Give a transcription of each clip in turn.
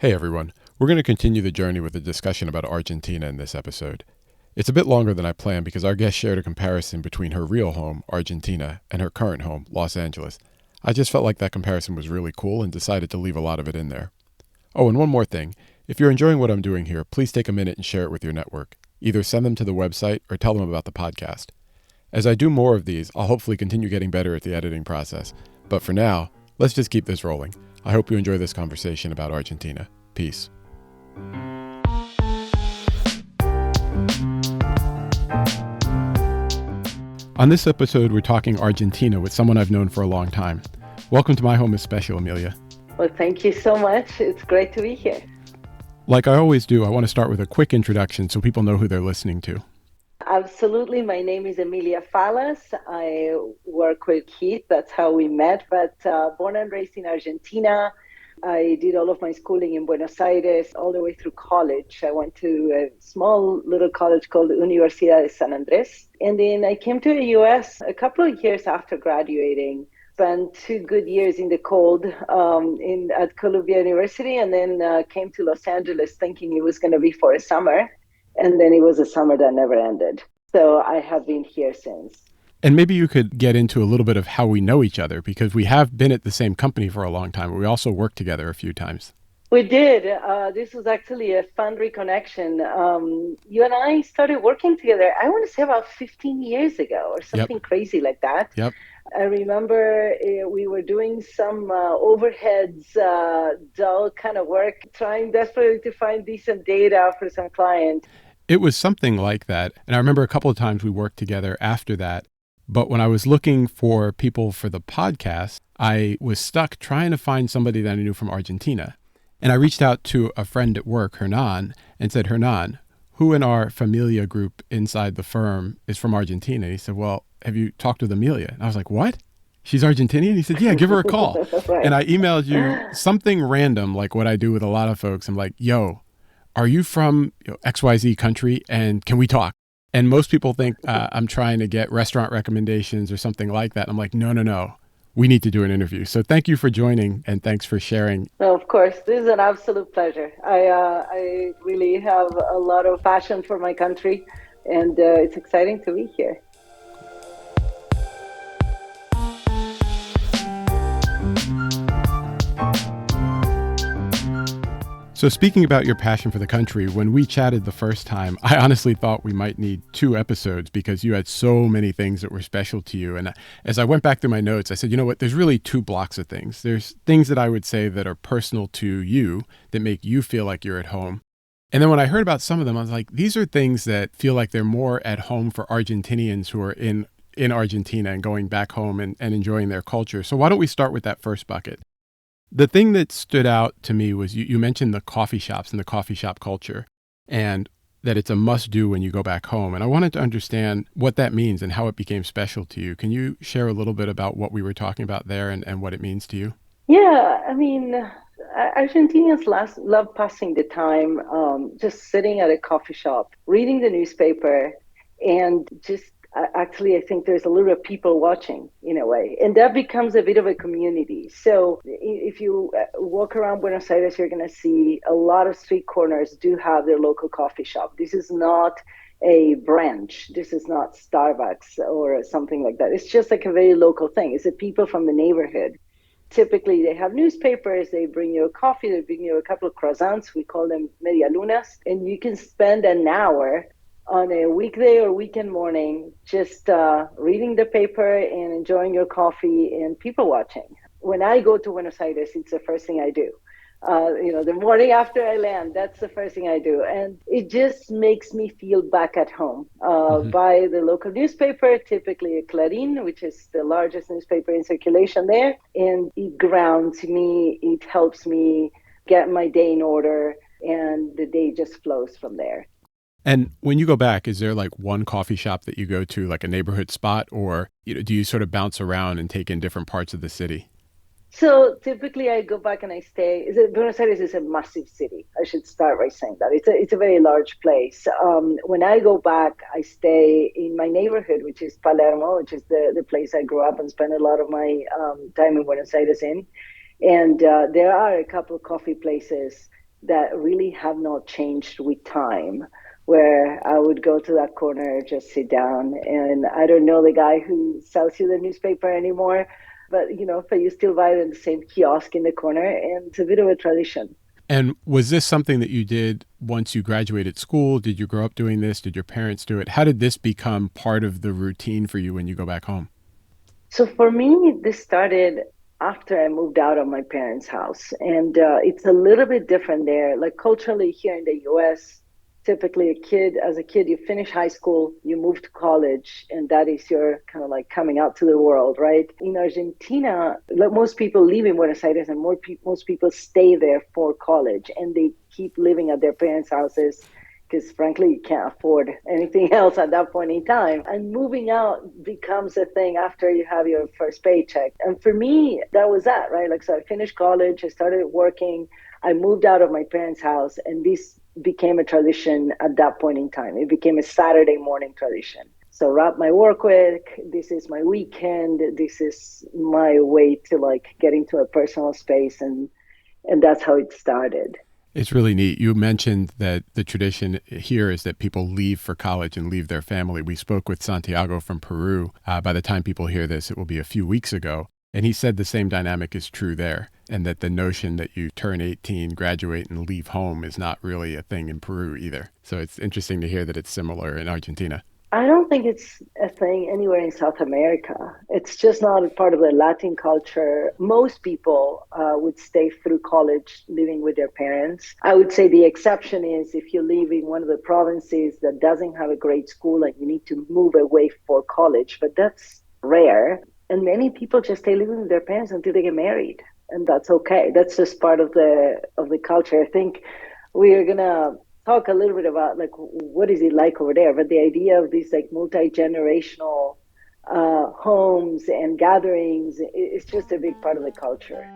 Hey everyone, we're going to continue the journey with a discussion about Argentina in this episode. It's a bit longer than I planned because our guest shared a comparison between her real home, Argentina, and her current home, Los Angeles. I just felt like that comparison was really cool and decided to leave a lot of it in there. Oh, and one more thing. If you're enjoying what I'm doing here, please take a minute and share it with your network. Either send them to the website or tell them about the podcast. As I do more of these, I'll hopefully continue getting better at the editing process. But for now, let's just keep this rolling. I hope you enjoy this conversation about Argentina. Peace. On this episode, we're talking Argentina with someone I've known for a long time. Welcome to My Home is Special, Emilia. Well, thank you so much. It's great to be here. Like I always do, I want to start with a quick introduction so people know who they're listening to. Absolutely. My name is Emilia Falas. I work with Keith. That's how we met, but born and raised in Argentina. I did all of my schooling in Buenos Aires all the way through college. I went to a small little college called Universidad de San Andrés. And then I came to the U.S. a couple of years after graduating. Spent 2 good years in the cold at Columbia University, and then came to Los Angeles thinking it was going to be for a summer. And then it was a summer that never ended. So I have been here since. And maybe you could get into a little bit of how we know each other, because we have been at the same company for a long time, but we also worked together a few times. We did. This was actually a fun reconnection. You and I started working together, I want to say about 15 years ago or something crazy like that. Yep. I remember we were doing some overheads, dull kind of work, trying desperately to find decent data for some client. It was something like that. And I remember a couple of times we worked together after that. But when I was looking for people for the podcast, I was stuck trying to find somebody that I knew from Argentina. And I reached out to a friend at work, Hernan, and said, Hernan, who in our familia group inside the firm is from Argentina? And he said, well, have you talked with Emilia? And I was like, what? She's Argentinian? He said, yeah, give her a call. Right. And I emailed you something random, like what I do with a lot of folks. I'm like, yo, are you from XYZ country and can we talk? And most people think I'm trying to get restaurant recommendations or something like that. I'm like, no. We need to do an interview. So thank you for joining and thanks for sharing. No, of course. This is an absolute pleasure. I really have a lot of passion for my country and it's exciting to be here. So speaking about your passion for the country, when we chatted the first time, I honestly thought we might need 2 episodes because you had so many things that were special to you. And as I went back through my notes, I said, you know what, there's really 2 blocks of things. There's things that I would say that are personal to you that make you feel like you're at home. And then when I heard about some of them, I was like, these are things that feel like they're more at home for Argentinians who are in Argentina and going back home and enjoying their culture. So why don't we start with that first bucket? The thing that stood out to me was you mentioned the coffee shops and the coffee shop culture and that it's a must-do when you go back home. And I wanted to understand what that means and how it became special to you. Can you share a little bit about what we were talking about there and what it means to you? Yeah, I mean, Argentinians love passing the time just sitting at a coffee shop, reading the newspaper, and just actually, I think there's a little bit of people watching in a way, and that becomes a bit of a community. So if you walk around Buenos Aires, you're going to see a lot of street corners do have their local coffee shop. This is not a branch. This is not Starbucks or something like that. It's just like a very local thing. It's the people from the neighborhood. Typically, they have newspapers, they bring you a coffee, they bring you a couple of croissants, we call them media lunas, and you can spend an hour on a weekday or weekend morning just reading the paper and enjoying your coffee and people watching. When I go to Buenos Aires, it's the first thing I do. The morning after I land, that's the first thing I do. And it just makes me feel back at home. Buy the local newspaper, typically a Clarín, which is the largest newspaper in circulation there. And it grounds me, it helps me get my day in order, and the day just flows from there. And when you go back, is there like one coffee shop that you go to, like a neighborhood spot, or do you sort of bounce around and take in different parts of the city? So typically I go back and I stay. Buenos Aires is a massive city. I should start by saying that. It's a very large place. When I go back, I stay in my neighborhood, which is Palermo, which is the place I grew up and spent a lot of my time in Buenos Aires in. And there are a couple of coffee places that really have not changed with time. Where I would go to that corner, just sit down, and I don't know the guy who sells you the newspaper anymore, but but you still buy it in the same kiosk in the corner, and it's a bit of a tradition. And was this something that you did once you graduated school? Did you grow up doing this? Did your parents do it? How did this become part of the routine for you when you go back home? So for me, this started after I moved out of my parents' house, and it's a little bit different there. Like culturally, here in the U.S., typically as a kid, you finish high school, you move to college, and that is your kind of like coming out to the world, right? In Argentina, like most people live in Buenos Aires, and most people stay there for college, and they keep living at their parents' houses because frankly you can't afford anything else at that point in time, and moving out becomes a thing after you have your first paycheck. And for me that was that, right? Like, so I finished college, I started working, I moved out of my parents' house, and this became a tradition at that point in time. It became a Saturday morning tradition. So wrap my work week, this is my weekend, this is my way to like get into a personal space, and that's how it started. It's really neat. You mentioned that the tradition here is that people leave for college and leave their family. We spoke with Santiago from Peru. By the time people hear this, it will be a few weeks ago. And he said the same dynamic is true there, and that the notion that you turn 18, graduate, and leave home is not really a thing in Peru either. So it's interesting to hear that it's similar in Argentina. I don't think it's a thing anywhere in South America. It's just not a part of the Latin culture. Most people would stay through college living with their parents. I would say the exception is if you live in one of the provinces that doesn't have a great school and you need to move away for college, but that's rare. And many people just stay living with their parents until they get married. And that's okay. That's just part of the culture. I think we are gonna talk a little bit about like what is it like over there, but the idea of these like multi-generational homes and gatherings is just a big part of the culture.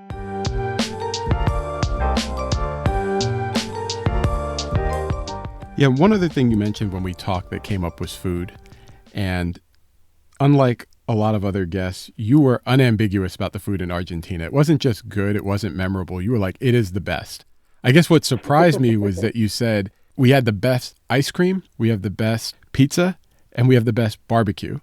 Yeah, one other thing you mentioned when we talked that came up was food. And unlike a lot of other guests, you were unambiguous about the food in Argentina. It wasn't just good, it wasn't memorable. You were like, it is the best. I guess what surprised me was that you said, we had the best ice cream, we have the best pizza, and we have the best barbecue.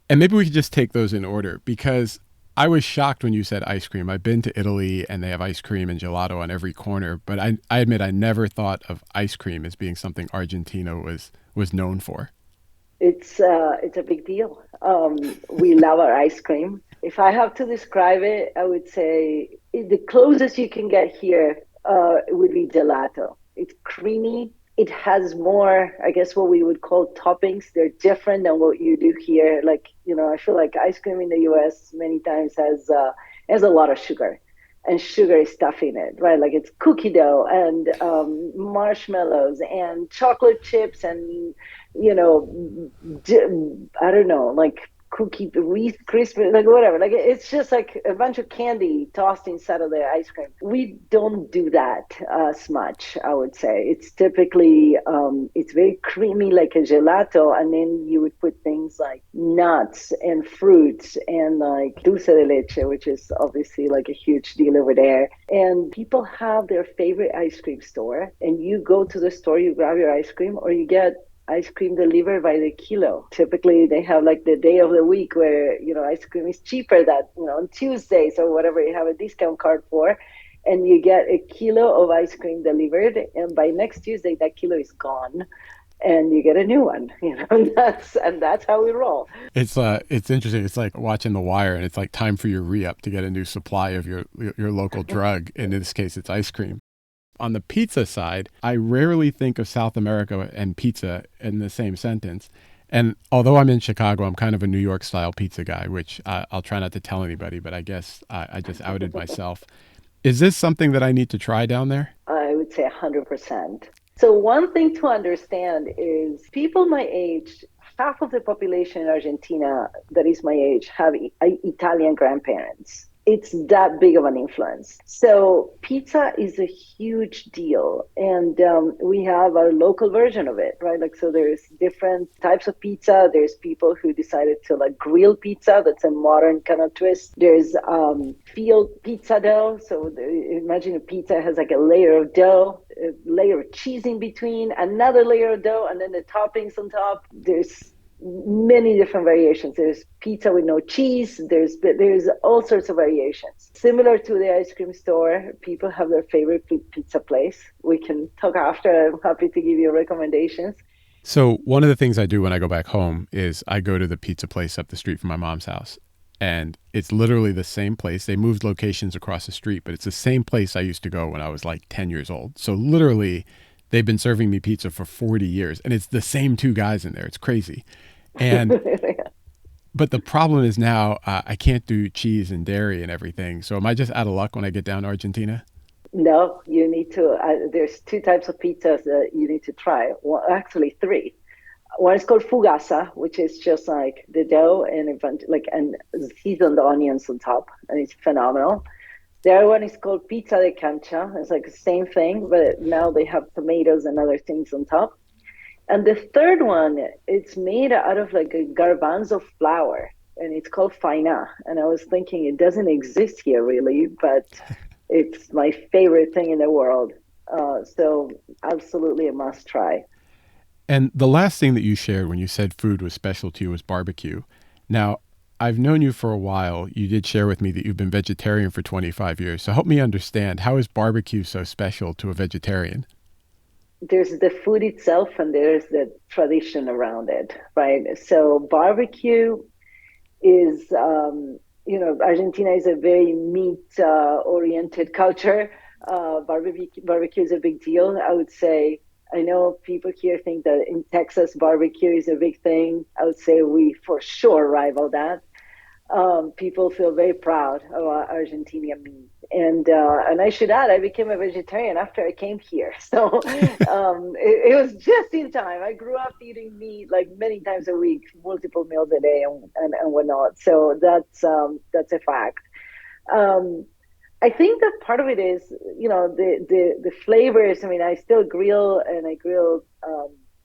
And maybe we could just take those in order because I was shocked when you said ice cream. I've been to Italy and they have ice cream and gelato on every corner, but I admit I never thought of ice cream as being something Argentina was known for. It's a big deal. We love our ice cream. If I have to describe it, I would say the closest you can get here would be gelato. It's creamy. It has more, I guess, what we would call toppings. They're different than what you do here. Like, I feel like ice cream in the US many times has a lot of sugar, and sugar is stuff in it, right? Like it's cookie dough and marshmallows and chocolate chips and, you know, I don't know, like cookie Reese crispy, like whatever. Like it's just like a bunch of candy tossed inside of the ice cream. We don't do that as much, I would say. It's typically it's very creamy like a gelato, and then you would put things like nuts and fruits and like dulce de leche, which is obviously like a huge deal over there. And people have their favorite ice cream store, and you go to the store, you grab your ice cream, or you get ice cream delivered by the kilo. Typically, they have like the day of the week where, ice cream is cheaper that, on Tuesdays or whatever, you have a discount card for, and you get a kilo of ice cream delivered. And by next Tuesday, that kilo is gone and you get a new one, and that's how we roll. It's interesting. It's like watching The Wire, and it's like time for your re-up to get a new supply of your local drug. And in this case, it's ice cream. On the pizza side, I rarely think of South America and pizza in the same sentence. And although I'm in Chicago, I'm kind of a New York style pizza guy, which I'll try not to tell anybody, but I guess I just outed myself. Is this something that I need to try down there? I would say 100%. So one thing to understand is people my age, half of the population in Argentina that is my age have Italian grandparents. It's that big of an influence. So pizza is a huge deal. And we have our local version of it, right? Like, so there's different types of pizza. There's people who decided to like grill pizza. That's a modern kind of twist. There's field pizza dough. So imagine a pizza has like a layer of dough a layer of cheese in between, another layer of dough, and then the toppings on top. There's many different variations. There's pizza with no cheese. There's all sorts of variations. Similar to the ice cream store, people have their favorite pizza place. We can talk after. I'm happy to give you recommendations. So one of the things I do when I go back home is I go to the pizza place up the street from my mom's house. And it's literally the same place. They moved locations across the street, but it's the same place I used to go when I was like 10 years old. So literally, they've been serving me pizza for 40 years, and it's the same two guys in there. It's crazy. And but the problem is now I can't do cheese and dairy and everything. So am I just out of luck when I get down to Argentina? No, you need to. There's two types of pizzas that you need to try. Well, actually, three. One is called fugasa, which is just like the dough and a bunch, like and seasoned onions on top, and it's phenomenal. The other one is called pizza de cancha. It's like the same thing, but now they have tomatoes and other things on top. And the third one, it's made out of like a garbanzo flour, and it's called faina. And I was thinking it doesn't exist here really, but it's my favorite thing in the world. So absolutely a must try. And the last thing that you shared when you said food was special to you was barbecue. Now, I've known you for a while. You did share with me that you've been vegetarian for 25 years. So help me understand, how is barbecue so special to a vegetarian? There's the food itself and there's the tradition around it, right? So barbecue is, Argentina is a very meat oriented culture. Barbecue is a big deal. I would say, I know people here think that in Texas, barbecue is a big thing. I would say we for sure rival that. People feel very proud of Argentinian meat. And I should add, I became a vegetarian after I came here, so it was just in time. I grew up eating meat like many times a week, multiple meals a day, and whatnot. So that's a fact. Um, I think that part of it is, the flavors. I mean, I still grill and I grill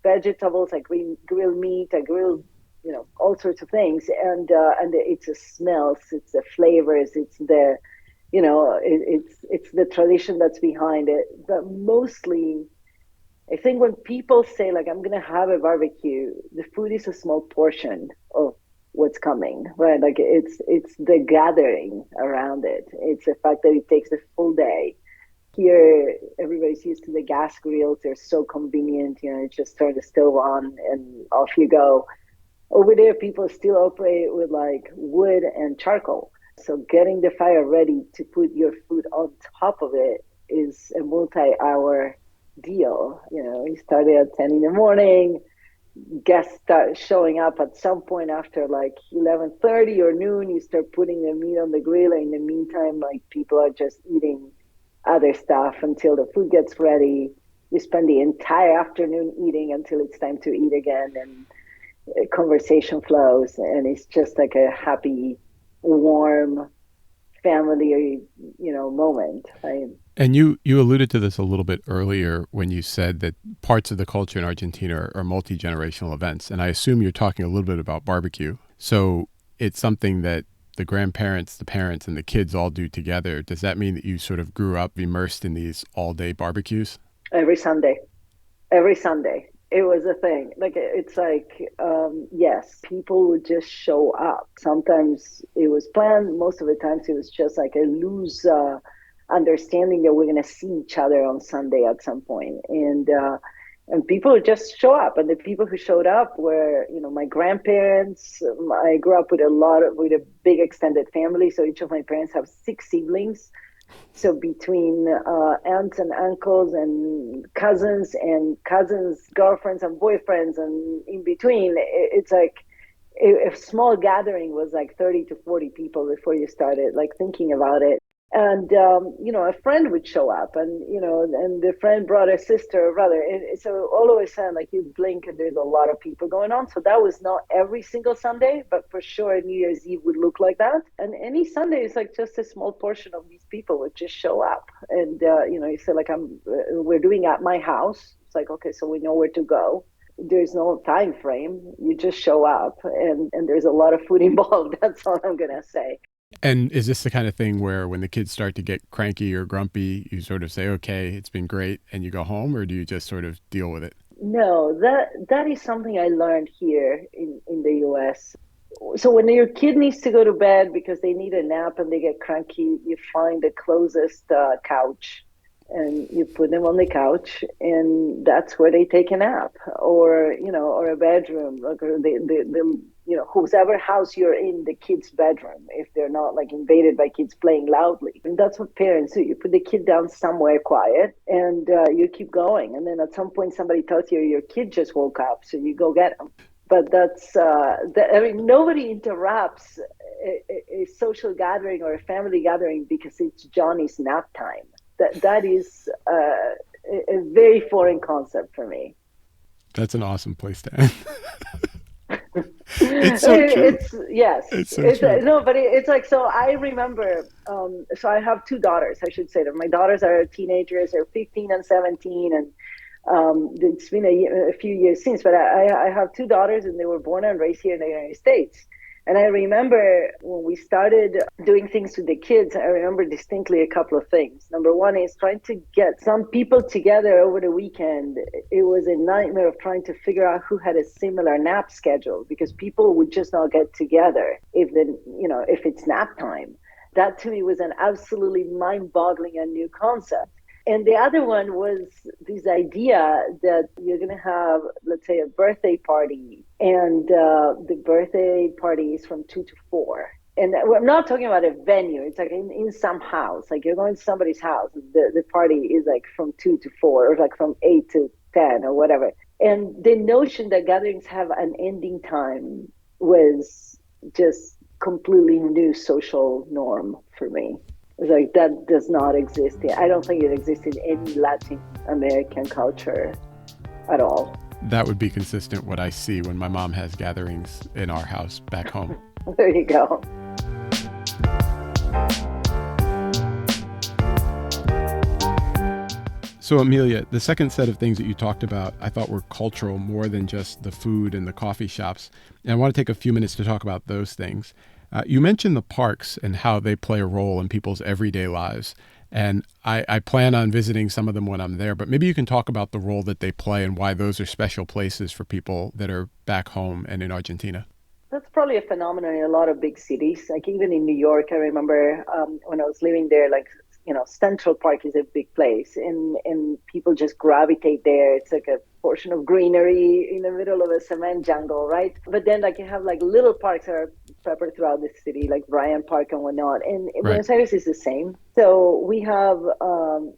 vegetables, I grill meat, I grill all sorts of things, and it's the smells, it's the flavors, it's the it's the tradition that's behind it. But mostly, I think when people say like I'm gonna have a barbecue, the food is a small portion of what's coming, right? Like it's the gathering around it. It's the fact that it takes a full day. Here, everybody's used to the gas grills. They're so convenient. You just turn the stove on and off you go. Over there, people still operate with like wood and charcoal. So getting the fire ready to put your food on top of it is a multi-hour deal. You started at 10 in the morning, guests start showing up at some point after like 11:30 or noon. You start putting the meat on the grill. And in the meantime, like people are just eating other stuff until the food gets ready. You spend the entire afternoon eating until it's time to eat again. And conversation flows, and it's just like a happy, warm family moment. And you alluded to this a little bit earlier when you said that parts of the culture in Argentina are multi-generational events. And I assume you're talking a little bit about barbecue. So it's something that the grandparents, the parents, and the kids all do together. Does that mean that you sort of grew up immersed in these all-day barbecues? Every Sunday it was a thing. Like it's like, yes, people would just show up. Sometimes it was planned. Most of the times it was just like a loose understanding that we're going to see each other on Sunday at some point. And people would just show up. And the people who showed up were, my grandparents. I grew up with with a big extended family. So each of my parents have six siblings. So between aunts and uncles and cousins, girlfriends and boyfriends, and in between, it's like a small gathering was like 30 to 40 people before you started like thinking about it. And a friend would show up, and the friend brought a sister or brother. So all of a sudden, like you blink, and there's a lot of people going on. So that was not every single Sunday, but for sure, New Year's Eve would look like that. And any Sunday is like just a small portion of these people would just show up, and you say like we're doing at my house. It's like, okay, so we know where to go. There's no time frame. You just show up, and there's a lot of food involved. That's all I'm gonna say. And is this the kind of thing where when the kids start to get cranky or grumpy, you sort of say, okay, it's been great, and you go home, or do you just sort of deal with it? No, that is something I learned here in the US. So when your kid needs to go to bed because they need a nap and they get cranky, you find the closest couch and you put them on the couch, and that's where they take a nap, or or a bedroom, like or the whoever house you're in, the kid's bedroom, if they're not like invaded by kids playing loudly. And that's what parents do. You put the kid down somewhere quiet, and you keep going. And then at some point, somebody tells you your kid just woke up, so you go get them. But I mean, nobody interrupts a social gathering or a family gathering because it's Johnny's nap time. That is a very foreign concept for me. That's an awesome place to end. It's so true. It's yes, It's so true. no, but it's like, so I remember. So I have two daughters. I should say that my daughters are teenagers. They're 15 and 17, and it's been a few years since. But I have two daughters, and they were born and raised here in the United States. And I remember when we started doing things with the kids, I remember distinctly a couple of things. Number one is trying to get some people together over the weekend. It was a nightmare of trying to figure out who had a similar nap schedule, because people would just not get together if it's nap time. That to me was an absolutely mind-boggling and new concept. And the other one was this idea that you're going to have, let's say, a birthday party, and the birthday party is from 2 to 4. And I'm not talking about a venue. It's like in some house, like you're going to somebody's house. The party is like from 2 to 4, or like from 8 to 10, or whatever. And the notion that gatherings have an ending time was just completely new social norm for me. It's like that does not exist here. I don't think it exists in any Latin American culture at all. That would be consistent what I see when my mom has gatherings in our house back home. There you go. So, Emilia, the second set of things that you talked about, I thought were cultural more than just the food and the coffee shops. And I want to take a few minutes to talk about those things. You mentioned the parks and how they play a role in people's everyday lives. And I plan on visiting some of them when I'm there, but maybe you can talk about the role that they play and why those are special places for people that are back home and in Argentina. That's probably a phenomenon in a lot of big cities. Like even in New York, I remember when I was living there, like, Central Park is a big place, and people just gravitate there. It's like a portion of greenery in the middle of a cement jungle, right? But then like you have like little parks that are peppered throughout the city, like Bryant Park and whatnot. And Right. Buenos Aires is the same. So we have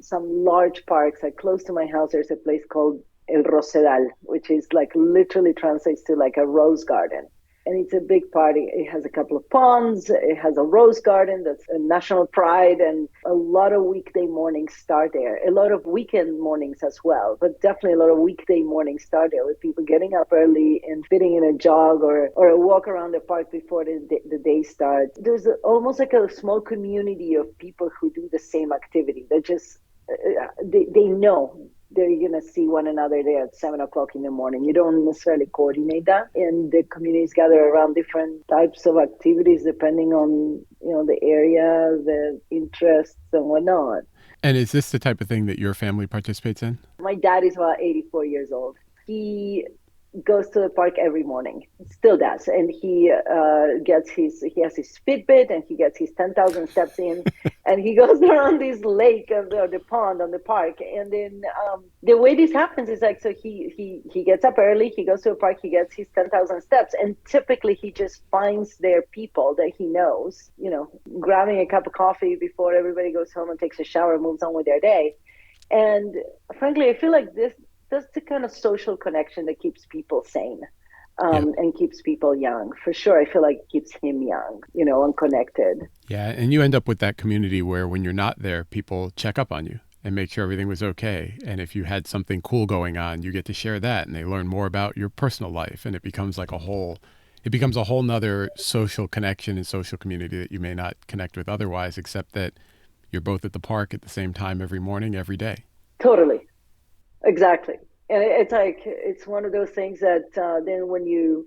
some large parks. Like close to my house, there's a place called El Rosedal, which is like literally translates to like a rose garden. And it's a big party. It has a couple of ponds. It has a rose garden that's a national pride, and a lot of weekday mornings start there. A lot of weekend mornings as well, but definitely a lot of weekday mornings start there, with people getting up early and fitting in a jog or a walk around the park before the day starts. There's almost like a small community of people who do the same activity. They just they know they're going to see one another there at 7 o'clock in the morning. You don't necessarily coordinate that. And the communities gather around different types of activities depending on, the area, the interests and whatnot. And is this the type of thing that your family participates in? My dad is about 84 years old. He goes to the park every morning, still does, and he has his Fitbit, and he gets his 10,000 steps in, and he goes around this lake or the pond on the park. And then the way this happens is like, so he gets up early, he goes to the park, he gets his 10,000 steps, and typically he just finds their people that he knows, grabbing a cup of coffee before everybody goes home and takes a shower and moves on with their day. And frankly, I feel like that's the kind of social connection that keeps people sane, Yeah. and keeps people young. For sure, I feel like it keeps him young, and connected. Yeah. And you end up with that community where when you're not there, people check up on you and make sure everything was okay. And if you had something cool going on, you get to share that, and they learn more about your personal life. And it becomes it becomes a whole nother social connection and social community that you may not connect with otherwise, except that you're both at the park at the same time every morning, every day. Totally. Exactly. And it's one of those things that then when you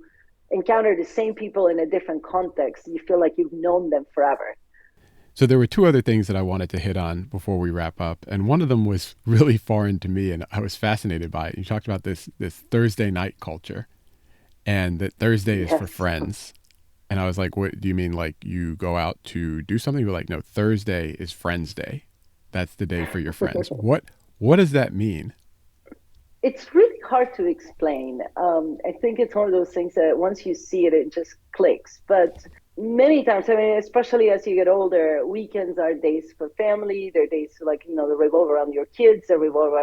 encounter the same people in a different context, you feel like you've known them forever. So there were two other things that I wanted to hit on before we wrap up, and one of them was really foreign to me, and I was fascinated by it. You talked about this Thursday night culture, and that Thursday is for Yes. friends. And I was like, "What do you mean? Like you go out to do something?" You're like, "No, Thursday is Friends Day. That's the day for your friends." What does that mean? It's really hard to explain. I think it's one of those things that once you see it, it just clicks. But many times, I mean, especially as you get older, weekends are days for family. They're days like, that revolve around your kids, that revolve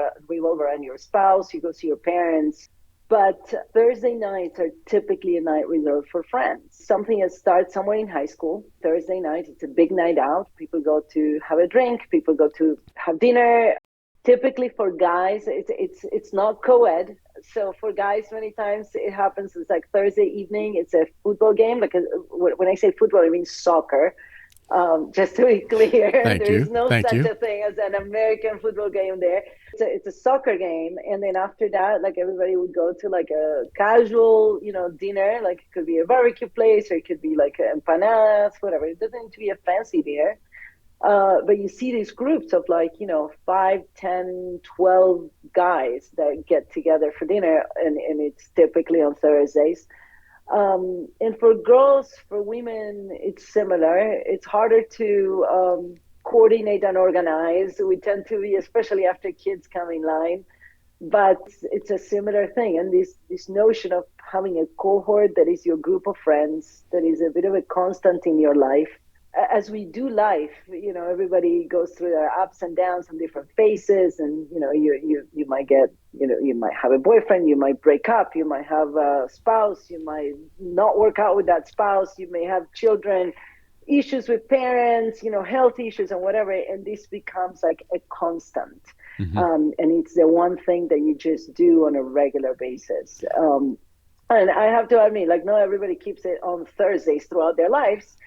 around your spouse. You go see your parents. But Thursday nights are typically a night reserved for friends. Something that starts somewhere in high school. Thursday night, it's a big night out. People go to have a drink. People go to have dinner. Typically for guys, it's not co-ed. So for guys, many times it happens. It's like Thursday evening. It's a football game. Like when I say football, I mean soccer. Just to be clear, Thank there is you, no thank such you. a thing as an American football game there. It's a soccer game, and then after that, like everybody would go to like a casual, dinner. Like it could be a barbecue place, or it could be like empanadas, whatever. It doesn't need to be a fancy dinner. But you see these groups of like, 5, 10, 12 guys that get together for dinner, and it's typically on Thursdays. And for girls, for women, it's similar. It's harder to coordinate and organize. We tend to be, especially after kids come in line, but it's a similar thing. And this notion of having a cohort that is your group of friends, that is a bit of a constant in your life. As we do life, everybody goes through their ups and downs and different phases, and you might get, you might have a boyfriend, you might break up, you might have a spouse, you might not work out with that spouse, you may have children, issues with parents, health issues and whatever, and this becomes like a constant. Hmm. And it's the one thing that you just do on a regular basis. And I have to admit, like, not everybody keeps it on Thursdays throughout their lives,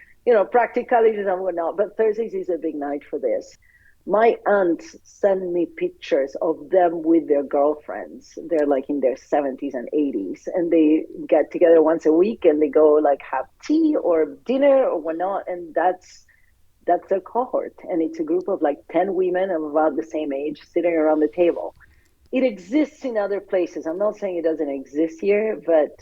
practicalities and whatnot, but Thursdays is a big night for this. My aunts send me pictures of them with their girlfriends. They're like in their 70s and 80s, and they get together once a week and they go like have tea or dinner or whatnot. And that's their cohort. And it's a group of like 10 women of about the same age sitting around the table. It exists in other places. I'm not saying it doesn't exist here, but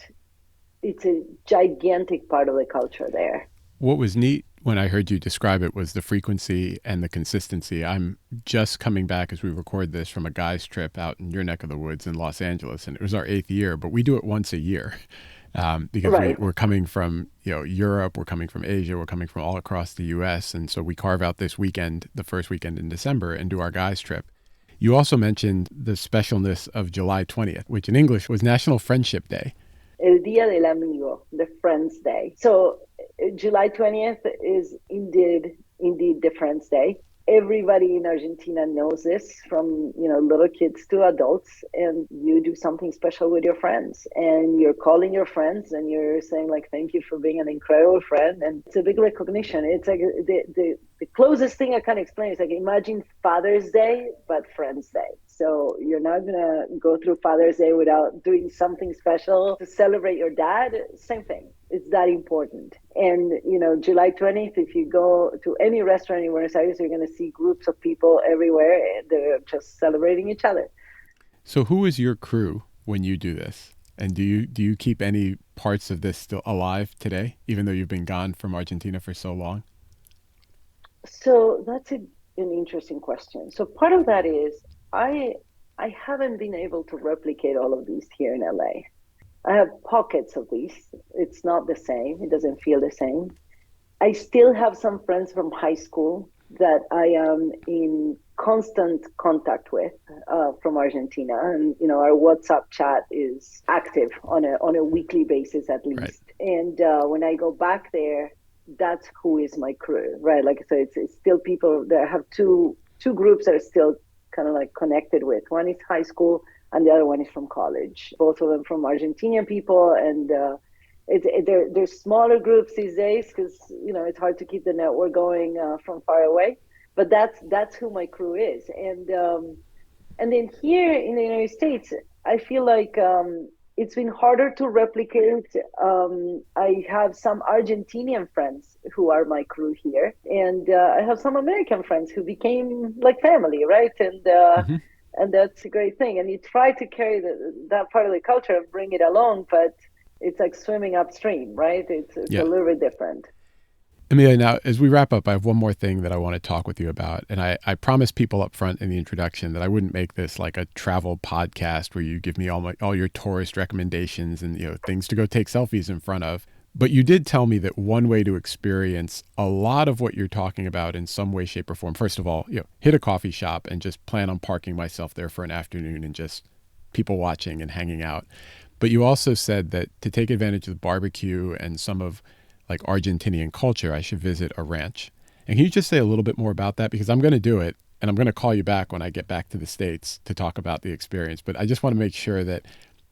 it's a gigantic part of the culture there. What was neat when I heard you describe it was the frequency and the consistency. I'm just coming back as we record this from a guy's trip out in your neck of the woods in Los Angeles, and it was our 8th year, but we do it once a year. Because Right. we're coming from Europe, we're coming from Asia, we're coming from all across the U.S., and so we carve out this weekend, the first weekend in December, and do our guys trip. You also mentioned the specialness of July 20th, which in English was National Friendship Day. El Día del Amigo, the Friends Day. So July 20th is indeed the Friends Day. Everybody in Argentina knows this, from little kids to adults, and you do something special with your friends, and you're calling your friends and you're saying like, thank you for being an incredible friend. And it's a big recognition. It's like the closest thing I can explain is like, imagine Father's Day but Friends Day. So you're not gonna go through Father's Day without doing something special to celebrate your dad. Same thing. It's that important. And July 20th, if you go to any restaurant in Buenos Aires, you're gonna see groups of people everywhere. They're just celebrating each other. So who is your crew when you do this? And do you keep any parts of this still alive today, even though you've been gone from Argentina for so long? So that's an interesting question. So part of that is I I haven't been able to replicate all of these here in LA. I have pockets of these. It's not the same. It doesn't feel the same. I still have some friends from high school that I am in constant contact with from Argentina, and our WhatsApp chat is active on a weekly basis at Right. least. And when I go back there, that's who is my crew, right? Like so, it's still people that I have two groups that are still kind of like connected with. One is high school, and the other one is from college. Both of them from Argentinian people, and they're smaller groups these days because it's hard to keep the network going from far away. But that's who my crew is, and then here in the United States, I feel like it's been harder to replicate. I have some Argentinian friends who are my crew here, and I have some American friends who became like family, right? Hmm. And that's a great thing. And you try to carry that part of the culture and bring it along, but it's like swimming upstream, right? It's a Yeah. little bit different. Amelia, now as we wrap up, I have one more thing that I want to talk with you about. And I promised people up front in the introduction that I wouldn't make this like a travel podcast where you give me all your tourist recommendations and things to go take selfies in front of. But you did tell me that one way to experience a lot of what you're talking about in some way, shape, or form, first of all, hit a coffee shop and just plan on parking myself there for an afternoon and just people watching and hanging out. But you also said that to take advantage of the barbecue and some of like Argentinian culture, I should visit a ranch. And can you just say a little bit more about that? Because I'm going to do it and I'm going to call you back when I get back to the States to talk about the experience. But I just want to make sure that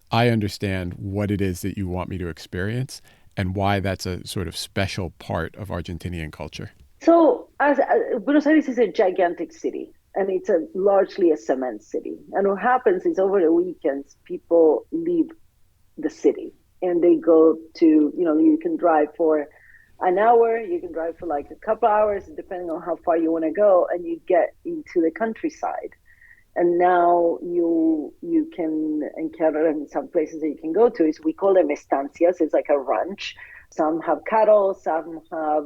I understand what it is that you want me to experience and why that's a sort of special part of Argentinian culture. So, Buenos Aires is a gigantic city, and it's largely a cement city. And what happens is over the weekends, people leave the city and they go to, you can drive for an hour, you can drive for like a couple hours, depending on how far you want to go, and you get into the countryside. And now you can encounter in some places that you can go to is we call them estancias. It's like a ranch. Some have cattle, some have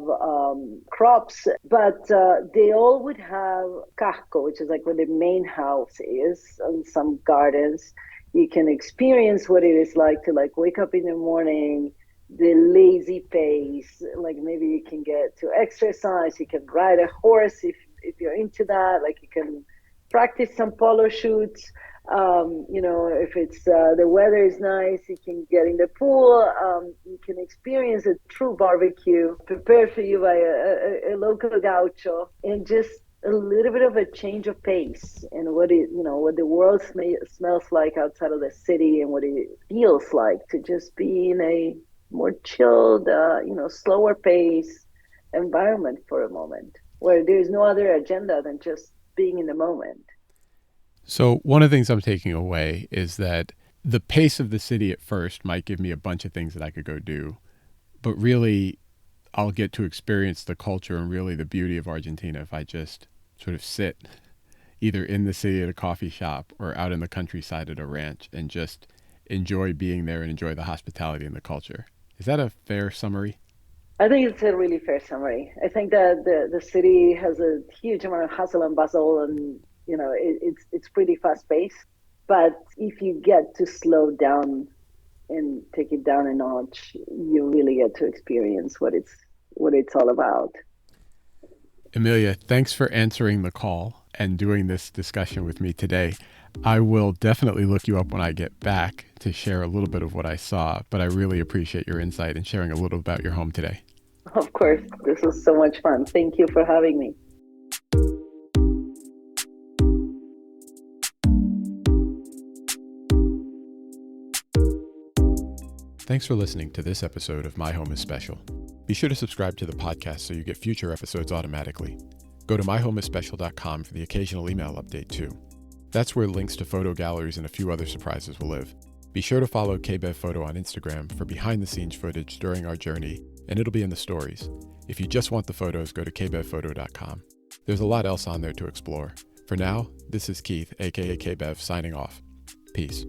crops, but they all would have casco, which is like where the main house is, and some gardens. You can experience what it is like to like wake up in the morning, the lazy pace. Like maybe you can get to exercise. You can ride a horse if you're into that. Like you can practice some polo shoots. If it's the weather is nice, you can get in the pool. You can experience a true barbecue prepared for you by a local gaucho, and just a little bit of a change of pace and what the world smells like outside of the city and what it feels like to just be in a more chilled, slower pace environment for a moment where there's no other agenda than just being in the moment. So, one of the things I'm taking away is that the pace of the city at first might give me a bunch of things that I could go do, but really, I'll get to experience the culture and really the beauty of Argentina if I just sort of sit either in the city at a coffee shop or out in the countryside at a ranch and just enjoy being there and enjoy the hospitality and the culture. Is that a fair summary? I think it's a really fair summary. I think that the city has a huge amount of hustle and bustle, and it's pretty fast paced. But if you get to slow down and take it down a notch, you really get to experience what it's all about. Emilia, thanks for answering the call and doing this discussion with me today. I will definitely look you up when I get back to share a little bit of what I saw, but I really appreciate your insight and sharing a little about your home today. Of course, this was so much fun. Thank you for having me. Thanks for listening to this episode of My Home is Special. Be sure to subscribe to the podcast so you get future episodes automatically. Go to myhomeisspecial.com for the occasional email update too. That's where links to photo galleries and a few other surprises will live. Be sure to follow KBev Photo on Instagram for behind-the-scenes footage during our journey, and it'll be in the stories. If you just want the photos, go to kbevphoto.com. There's a lot else on there to explore. For now, this is Keith, aka KBev, signing off. Peace.